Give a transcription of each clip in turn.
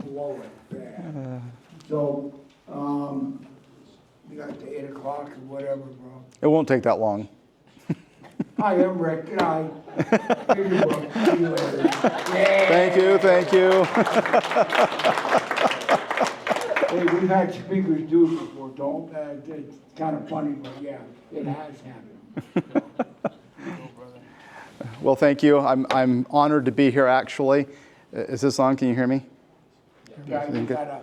Blow it bad. So, you got to 8 o'clock or whatever, bro. It won't take that long. Hi, I'm Rick. Good night. Here's your book. See you later. Yeah. Thank you. Hey, we've had speakers do it before. Don't. It's kind of funny, but yeah, it has happened. Well, thank you. I'm honored to be here, actually. Is this on? Can you hear me? Yeah, you gotta,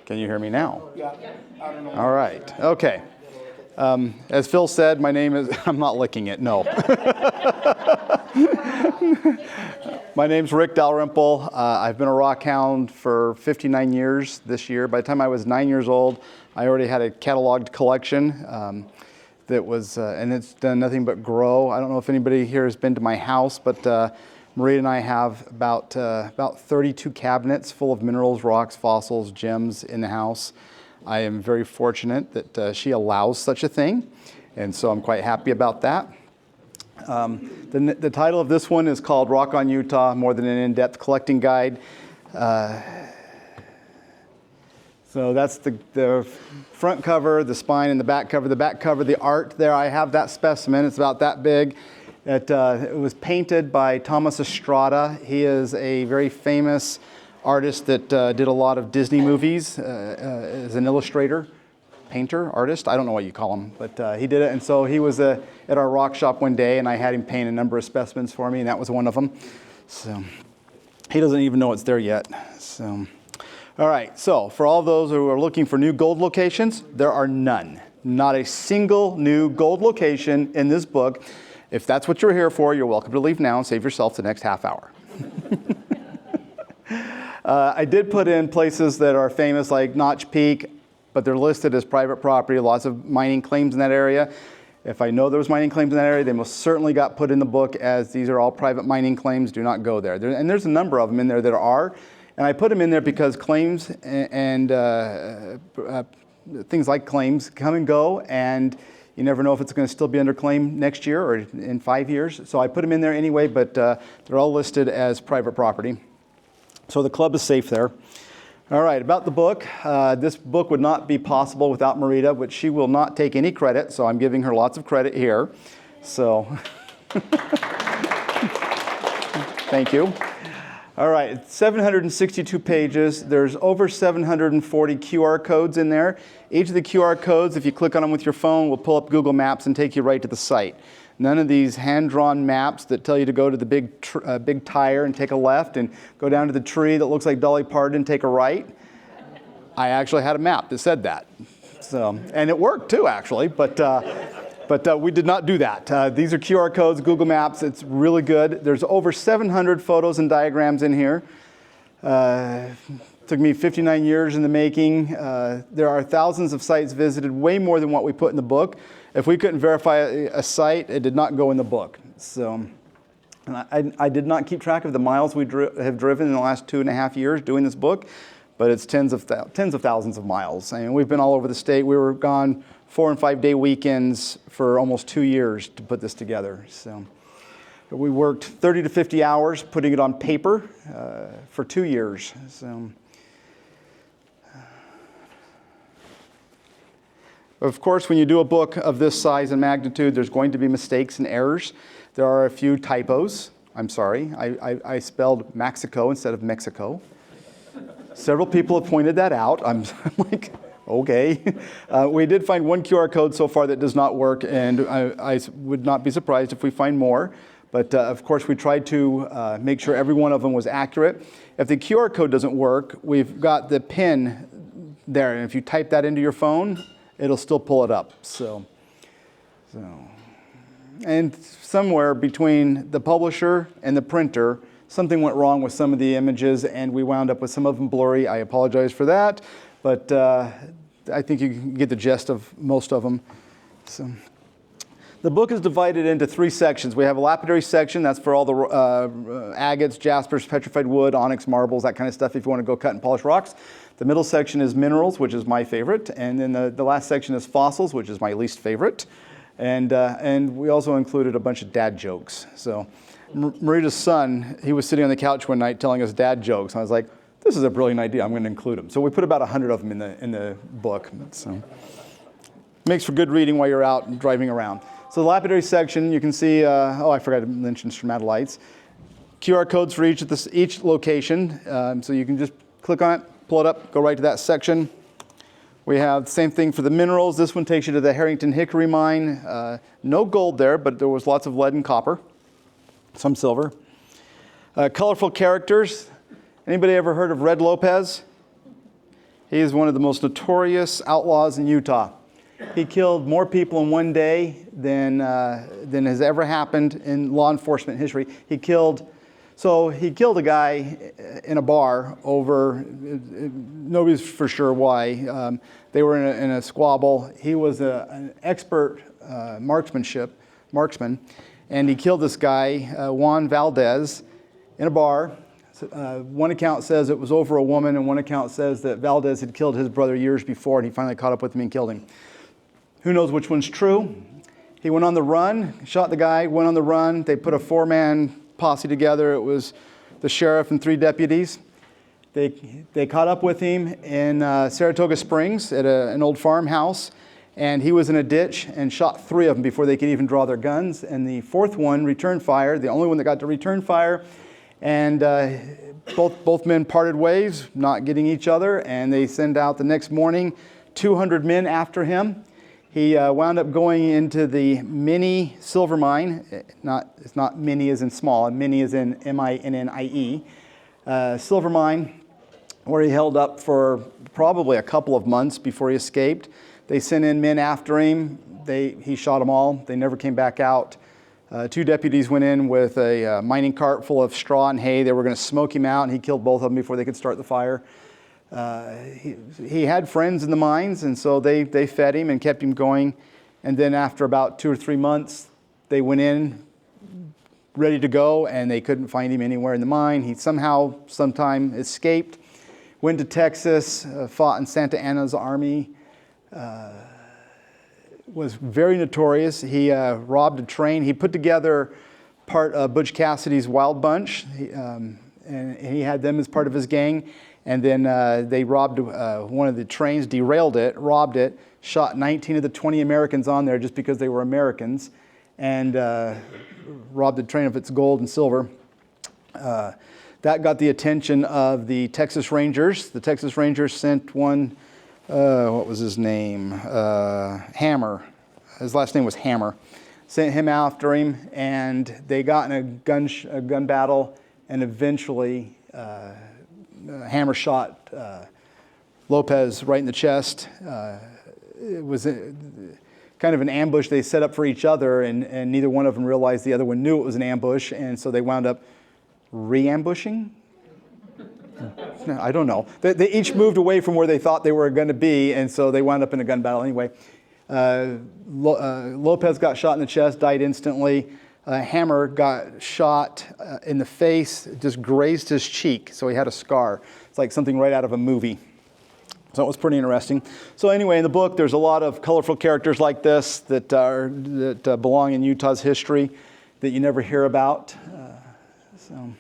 Can you hear me now? yeah, I don't know. All right. Okay. As Phil said, my name is, I'm not licking it, no. My name's Rick Dalrymple. I've been a rock hound for 59 years this year. By the time I was 9 years old, I already had a cataloged collection that was, and it's done nothing but grow. I don't know if anybody here has been to my house, but Maria and I have about 32 cabinets full of minerals, rocks, fossils, gems in the house. I am very fortunate that she allows such a thing, and so I'm quite happy about that. The title of this one is called Rock on Utah, More Than an In-Depth Collecting Guide. So that's the front cover, the spine, and the back cover. The back cover, the art there, I have that specimen. It's about that big. It was painted by Thomas Estrada. He is a very famous artist that did a lot of Disney movies as an illustrator, painter, artist. I don't know what you call him, but he did it. And so he was at our rock shop one day, and I had him paint a number of specimens for me, and that was one of them. So he doesn't even know it's there yet. So, all right. So for all those who are looking for new gold locations, there are none. Not a single new gold location in this book. If that's what you're here for, you're welcome to leave now and save yourself the next half hour. I did put in places that are famous like Notch Peak, but they're listed as private property, lots of mining claims in that area. If I know there was mining claims in that area, they most certainly got put in the book as these are all private mining claims, do not go there. And there's a number of them in there that are, and I put them in there because claims and things like claims come and go, and you never know if it's going to still be under claim next year or in 5 years. So I put them in there anyway, but they're all listed as private property. So the club is safe there. All right, about the book. This book would not be possible without Marita, which she will not take any credit, so I'm giving her lots of credit here. So, thank you. All right, it's 762 pages. There's over 740 QR codes in there. Each of the QR codes, if you click on them with your phone, will pull up Google Maps and take you right to the site. None of these hand-drawn maps that tell you to go to the big tire and take a left and go down to the tree that looks like Dolly Parton and take a right. I actually had a map that said that. So, and it worked too, actually, but we did not do that. These are QR codes, Google Maps. It's really good. There's over 700 photos and diagrams in here. Took me 59 years in the making. There are thousands of sites visited, way more than what we put in the book. If we couldn't verify a site, it did not go in the book. So and I did not keep track of the miles we have driven in the last 2.5 years doing this book, but it's tens of thousands of miles. I mean, we've been all over the state. We were gone 4- and 5-day weekends for almost 2 years to put this together. So we worked 30 to 50 hours putting it on paper for 2 years. So. Of course, when you do a book of this size and magnitude, there's going to be mistakes and errors. There are a few typos. I'm sorry. I spelled Mexico instead of Mexico. Several people have pointed that out. I'm like, okay. We did find one QR code so far that does not work, and I would not be surprised if we find more. But of course, we tried to make sure every one of them was accurate. If the QR code doesn't work, we've got the pin there, and if you type that into your phone, it'll still pull it up. So, and somewhere between the publisher and the printer, something went wrong with some of the images, and we wound up with some of them blurry. I apologize for that, but I think you can get the gist of most of them. So, the book is divided into 3 sections. We have a lapidary section. That's for all the agates, jaspers, petrified wood, onyx, marbles, that kind of stuff if you want to go cut and polish rocks. The middle section is minerals, which is my favorite. And then the last section is fossils, which is my least favorite. And we also included a bunch of dad jokes. So Marita's son, he was sitting on the couch one night telling us dad jokes. And I was like, this is a brilliant idea. I'm going to include them. So we put about 100 of them in the book. So makes for good reading while you're out driving around. So the lapidary section, you can see, I forgot to mention stromatolites. QR codes for each location. So you can just click on it, pull it up, go right to that section. We have the same thing for the minerals. This one takes you to the Harrington Hickory mine. No gold there, but there was lots of lead and copper, some silver. Colorful characters. Anybody ever heard of Red Lopez? He is one of the most notorious outlaws in Utah. He killed more people in one day than has ever happened in law enforcement history. He killed a guy in a bar over, nobody's for sure why. They were in a squabble. He was an expert marksman, and he killed this guy, Juan Valdez, in a bar. One account says it was over a woman, and one account says that Valdez had killed his brother years before, and he finally caught up with him and killed him. Who knows which one's true? He went on the run, shot the guy, went on the run. They put a 4-man posse together. It was the sheriff and 3 deputies. They caught up with him in Saratoga Springs at an old farmhouse, and he was in a ditch and shot 3 of them before they could even draw their guns. And the 4th one returned fire, the only one that got to return fire. And both men parted ways, not getting each other, and they send out the next morning 200 men after him. He wound up going into the Minnie silver mine. It's not Minnie as in small, Minnie as in M-I-N-N-I-E. Silver mine, where he held up for probably a couple of months before he escaped. They sent in men after him. He shot them all. They never came back out. 2 deputies went in with a mining cart full of straw and hay. They were going to smoke him out, and he killed both of them before they could start the fire. He had friends in the mines, and so they fed him and kept him going. And then after about 2 or 3 months, they went in ready to go, and they couldn't find him anywhere in the mine. He sometime escaped, went to Texas, fought in Santa Anna's army, was very notorious. He robbed a train. He put together part of Butch Cassidy's Wild Bunch, and he had them as part of his gang. And then they robbed one of the trains, derailed it, robbed it, shot 19 of the 20 Americans on there just because they were Americans, and robbed the train of its gold and silver. That got the attention of the Texas Rangers. The Texas Rangers sent one, what was his name? Hammer. His last name was Hammer. Sent him after him, and they got in a gun battle, and eventually Hammer shot Lopez right in the chest. It was kind of an ambush they set up for each other, and neither one of them realized the other one knew it was an ambush, and so they wound up re-ambushing? No, I don't know. They each moved away from where they thought they were going to be, and so they wound up in a gun battle anyway. Lopez got shot in the chest, died instantly. Hammer got shot in the face, just grazed his cheek, so he had a scar. It's like something right out of a movie. So it was pretty interesting. So anyway, in the book, there's a lot of colorful characters like this that belong in Utah's history that you never hear about. So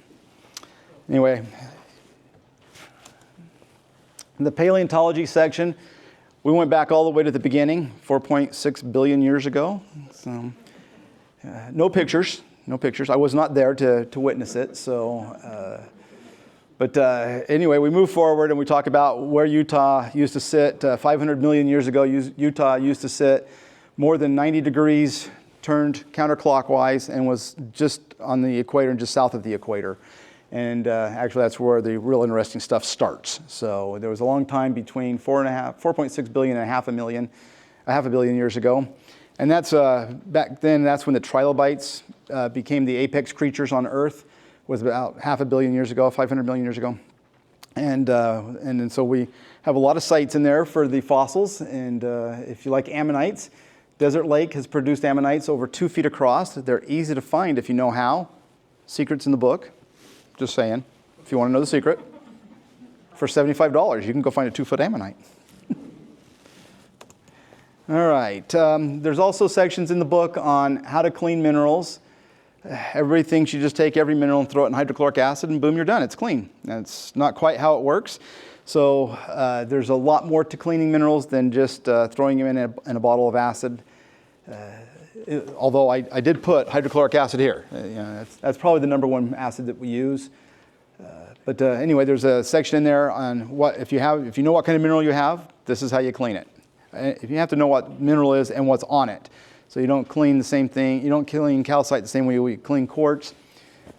anyway, in the paleontology section, we went back all the way to the beginning, 4.6 billion years ago. So. No pictures. I was not there to witness it. So, but anyway, we move forward and we talk about where Utah used to sit. 500 million years ago, Utah used to sit more than 90 degrees turned counterclockwise and was just on the equator and just south of the equator. And actually, that's where the real interesting stuff starts. So there was a long time between 4.6 billion and a half a billion years ago. And that's back then. That's when the trilobites became the apex creatures on Earth. Was about 500 million years ago, and so we have a lot of sites in there for the fossils. And if you like ammonites, Desert Lake has produced ammonites over 2 feet across. They're easy to find if you know how. Secrets in the book. Just saying. If you want to know the secret, for $75, you can go find a 2-foot ammonite. All right. There's also sections in the book on how to clean minerals. everybody thinks you just take every mineral and throw it in hydrochloric acid and boom, you're done. It's clean. That's not quite how it works. So there's a lot more to cleaning minerals than just throwing them in a bottle of acid. Although I did put hydrochloric acid here. That's probably the number one acid that we use. But anyway, there's a section in there on what if you know what kind of mineral you have, this is how you clean it. If you have to know what mineral is and what's on it. So you don't clean the same thing. You don't clean calcite the same way we clean quartz.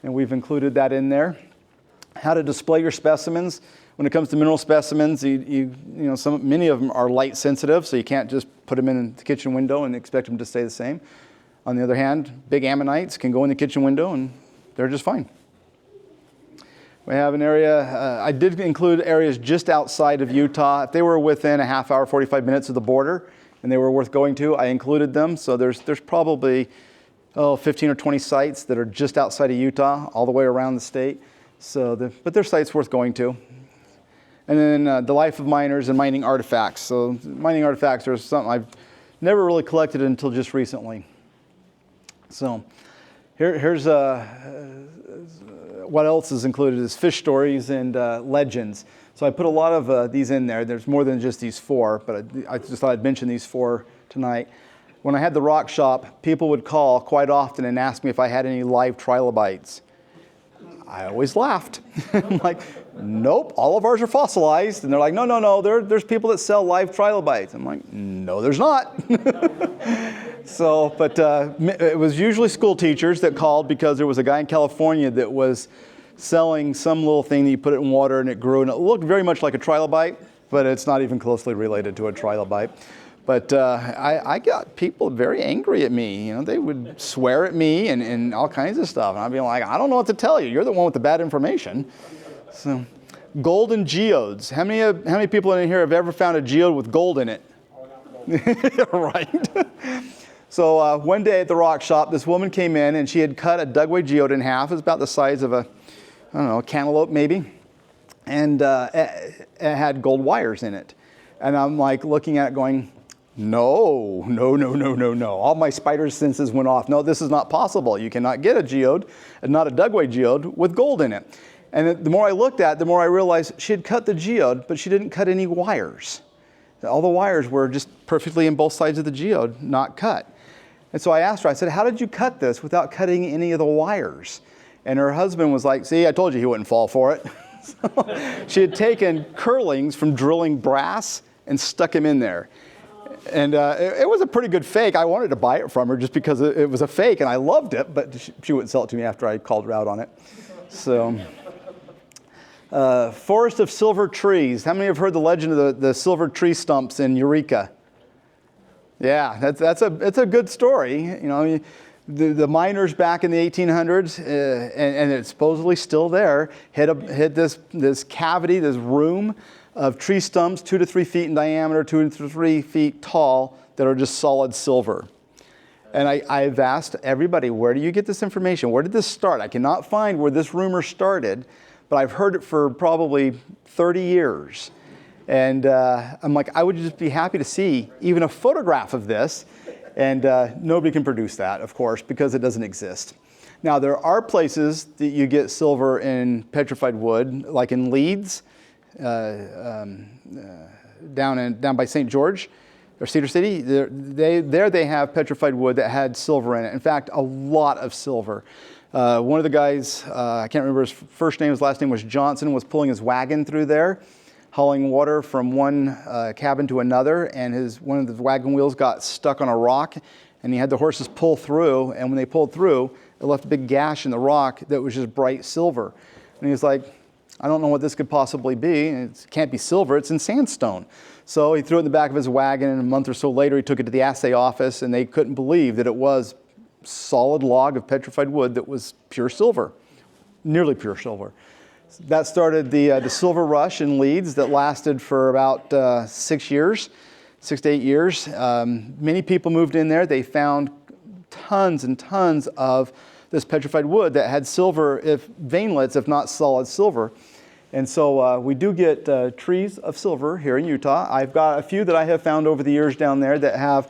And we've included that in there. How to display your specimens. When it comes to mineral specimens, many of them are light sensitive, so you can't just put them in the kitchen window and expect them to stay the same. On the other hand, big ammonites can go in the kitchen window and they're just fine. We have an area, I did include areas just outside of Utah. If they were within a half hour, 45 minutes of the border, and they were worth going to, I included them. So there's probably 15 or 20 sites that are just outside of Utah, all the way around the state. But they're sites worth going to. And then the life of miners and mining artifacts. So mining artifacts are something I've never really collected until just recently. So here's what else is included is fish stories and legends. So I put a lot of these in there. There's more than just these 4, but I just thought I'd mention these 4 tonight. When I had the rock shop, people would call quite often and ask me if I had any live trilobites. I always laughed. I'm like, nope, all of ours are fossilized. And they're like, no, there's people that sell live trilobites. I'm like, no, there's not. But it was usually school teachers that called because there was a guy in California that was selling some little thing that you put it in water and it grew, and it looked very much like a trilobite, but it's not even closely related to a trilobite. But I got people very angry at me. They would swear at me and all kinds of stuff. And I'd be like, I don't know what to tell you. You're the one with the bad information. So, golden geodes. How many people in here have ever found a geode with gold in it? Right. So one day at the rock shop, this woman came in and she had cut a Dugway geode in half. It was about the size of a cantaloupe maybe. And it had gold wires in it. And I'm like looking at it going, no. All my spider senses went off. No, this is not possible. You cannot get a geode, not a Dugway geode, with gold in it. And the more I looked at it, the more I realized she had cut the geode, but she didn't cut any wires. All the wires were just perfectly in both sides of the geode, not cut. And so I asked her, I said, how did you cut this without cutting any of the wires? And her husband was like, see, I told you he wouldn't fall for it. So she had taken curlings from drilling brass and stuck them in there. And it was a pretty good fake. I wanted to buy it from her just because it was a fake, and I loved it, but she wouldn't sell it to me after I called her out on it. So, forest of silver trees. How many have heard the legend of the silver tree stumps in Eureka? Yeah, it's a good story. The miners back in the 1800s, and it's supposedly still there, hit this cavity, this room of tree stumps 2 to 3 feet in diameter, 2 to 3 feet tall, that are just solid silver. And I've asked everybody, where do you get this information? Where did this start? I cannot find where this rumor started, but I've heard it for probably 30 years. And I'm like, I would just be happy to see even a photograph of this. And nobody can produce that, of course, because it doesn't exist. Now, there are places that you get silver in petrified wood, like in Leeds, down by St. George or Cedar City. They have petrified wood that had silver in it. In fact, a lot of silver. One of the guys, I can't remember his first name, his last name was Johnson, was pulling his wagon through there, hauling water from one cabin to another, and one of the wagon wheels got stuck on a rock, and he had the horses pull through, and when they pulled through, it left a big gash in the rock that was just bright silver. And he was like, I don't know what this could possibly be. It can't be silver, it's in sandstone. So he threw it in the back of his wagon, and a month or so later he took it to the assay office, and they couldn't believe that it was solid log of petrified wood that was pure silver, nearly pure silver. That started the silver rush in Leeds that lasted for about 6 years, 6 to 8 years. Many people moved in there. They found tons and tons of this petrified wood that had silver, if veinlets, if not solid silver. And so we do get trees of silver here in Utah. I've got a few that I have found over the years down there that have,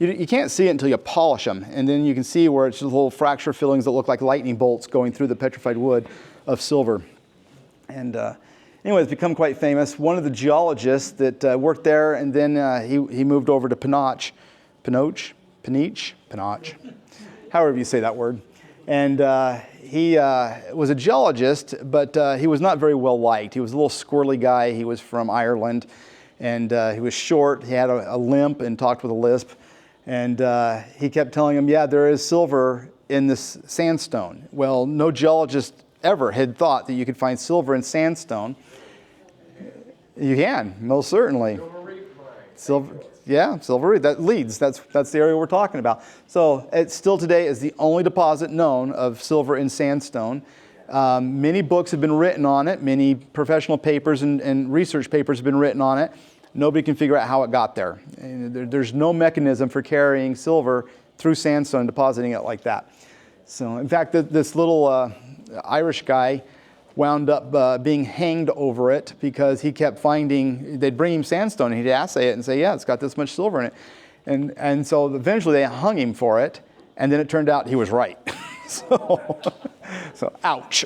you can't see it until you polish them, and then you can see where it's just little fracture fillings that look like lightning bolts going through the petrified wood of silver. And anyway, it's become quite famous. One of the geologists that worked there, and then he moved over to Penoch, however you say that word. And he was a geologist, but he was not very well liked. He was a little squirrely guy. He was from Ireland, and he was short. He had a limp and talked with a lisp. And he kept telling him, yeah, there is silver in this sandstone. Well, no geologist ever had thought that you could find silver in sandstone. You can, most certainly. Silver, yeah, silver reef. That leads. That's the area we're talking about. So it still today is the only deposit known of silver in sandstone. Many books have been written on it. Many professional papers and research papers have been written on it. Nobody can figure out how it got there. There's no mechanism for carrying silver through sandstone and depositing it like that. So, in fact, this little Irish guy wound up being hanged over it because he kept finding, they'd bring him sandstone and he'd assay it and say, yeah, it's got this much silver in it. And so eventually they hung him for it, and then it turned out he was right. so ouch.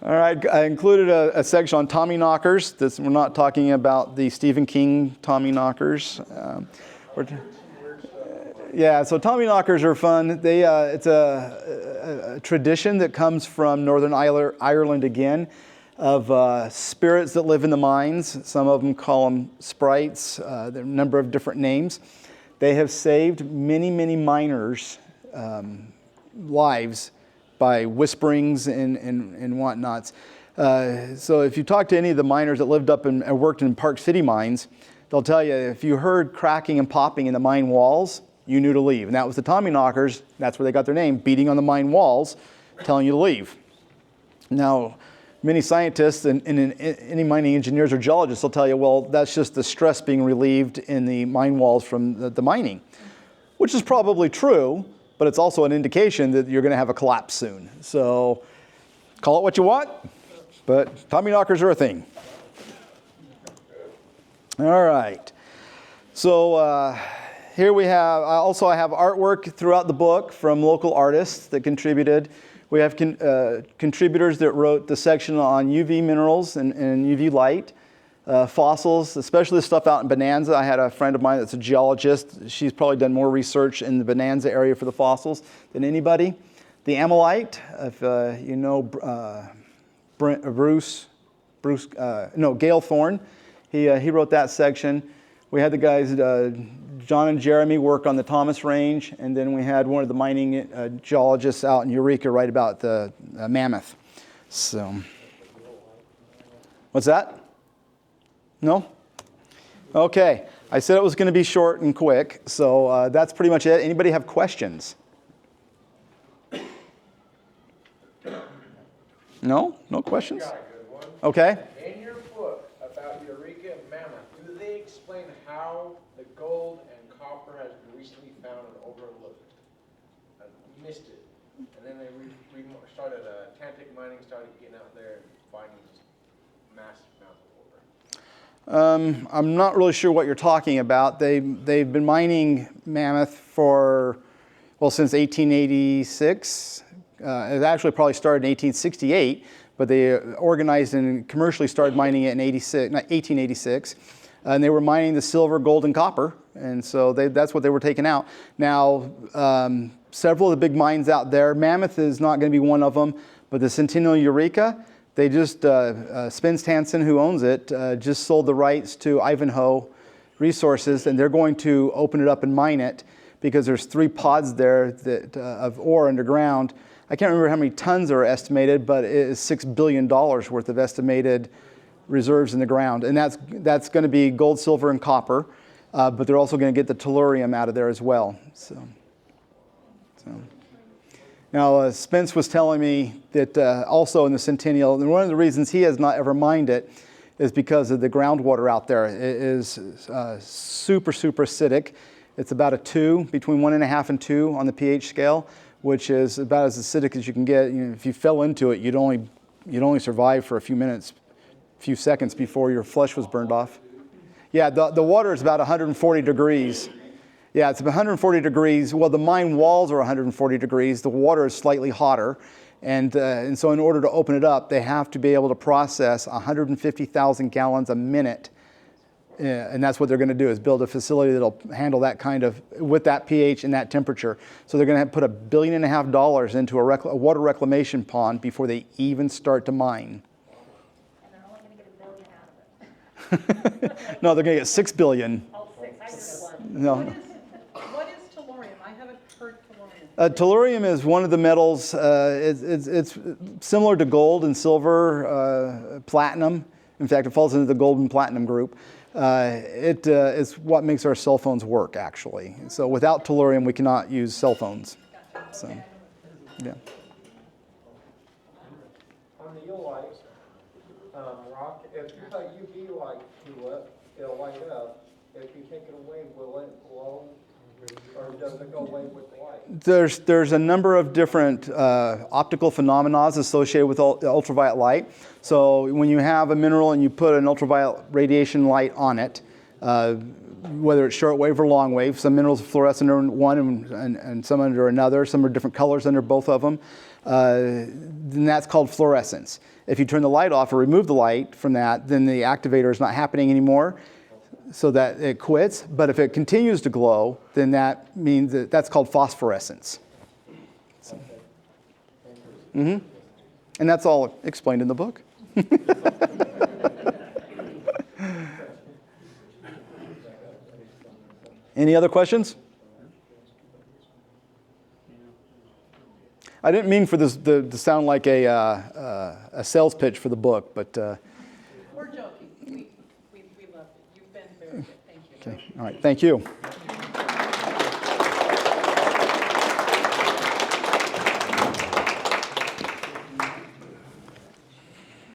All right, I included a section on Tommy knockers. We're not talking about the Stephen King Tommy knockers. Yeah, so Tommy knockers are fun. It's a tradition that comes from Northern Ireland again, of spirits that live in the mines. Some of them call them sprites. There are a number of different names. They have saved many, many miners' lives by whisperings and whatnots. So if you talk to any of the miners that lived up and worked in Park City mines, they'll tell you if you heard cracking and popping in the mine walls, you knew to leave. And that was the Tommy knockers. That's where they got their name, beating on the mine walls, telling you to leave. Now, many scientists and any mining engineers or geologists will tell you, well, that's just the stress being relieved in the mine walls from the mining, which is probably true, but it's also an indication that you're going to have a collapse soon. So call it what you want, but Tommy knockers are a thing. All right. So here we have, I have artwork throughout the book from local artists that contributed. We have contributors that wrote the section on UV minerals and UV light, fossils, especially the stuff out in Bonanza. I had a friend of mine that's a geologist. She's probably done more research in the Bonanza area for the fossils than anybody. The amylite, if you know Gale Thorne, he wrote that section. We had the guys, John and Jeremy, work on the Thomas Range, and then we had one of the mining geologists out in Eureka write about the mammoth. So, what's that? No? Okay. I said it was going to be short and quick, so that's pretty much it. Anybody have questions? No? No questions? I got a good one. Okay. In your book about Eureka and Mammoth, do they explain how the gold and copper has been recently found and overlooked? I missed it. And then they started, Tantic mining started getting out there and finding just massive amounts of ore. I'm not really sure what you're talking about. They've been mining mammoth since 1886. It actually probably started in 1868, but they organized and commercially started mining it in 1886. And they were mining the silver, gold, and copper, and so that's what they were taking out. Now, several of the big mines out there, Mammoth is not going to be one of them, but the Centennial Eureka, they just, Spence Hansen, who owns it, just sold the rights to Ivanhoe Resources, and they're going to open it up and mine it because there's 3 pods there of ore underground. I can't remember how many tons are estimated, but it is $6 billion worth of estimated reserves in the ground. And that's going to be gold, silver, and copper, but they're also going to get the tellurium out of there as well. So. Now, Spence was telling me that also in the Centennial, and one of the reasons he has not ever mined it is because of the groundwater out there. It is super, super acidic. It's about a 2, between 1.5 and 2 on the pH scale, which is about as acidic as you can get. You know, if you fell into it, you'd only survive for a few seconds before your flesh was burned off. Yeah, the water is about 140 degrees. Yeah, it's 140 degrees. Well, the mine walls are 140 degrees. The water is slightly hotter. And so in order to open it up, they have to be able to process 150,000 gallons a minute. And that's what they're going to do, is build a facility that'll handle that kind of, with that pH and that temperature. So they're going to put $1.5 billion into a water reclamation pond before they even start to mine. And they're only gonna get $1 billion out of it. No, they're going to get $6 billion. Oh, six, I just one. No. What is tellurium? I haven't heard tellurium. Tellurium is one of the metals. It's similar to gold and silver, platinum. In fact, it falls into the gold and platinum group. It is what makes our cell phones work, actually. So without tellurium, we cannot use cell phones. So, yeah. On the Ulight rock, if you let UV light to it, it'll light up. If you take it away, will it glow? Or does it go away with the light? There's a number of different optical phenomena associated with ultraviolet light. So when you have a mineral and you put an ultraviolet radiation light on it, whether it's shortwave or long wave, some minerals are fluorescent under one and some under another, some are different colors under both of them, then that's called fluorescence. If you turn the light off or remove the light from that, then the activator is not happening anymore, so that it quits. But if it continues to glow, then that means that's called phosphorescence. So, and that's all explained in the book. Any other questions? I didn't mean for this to sound like a sales pitch for the book, but... We're joking. We love it. You've been very good. Thank you. Okay. All right. Thank you.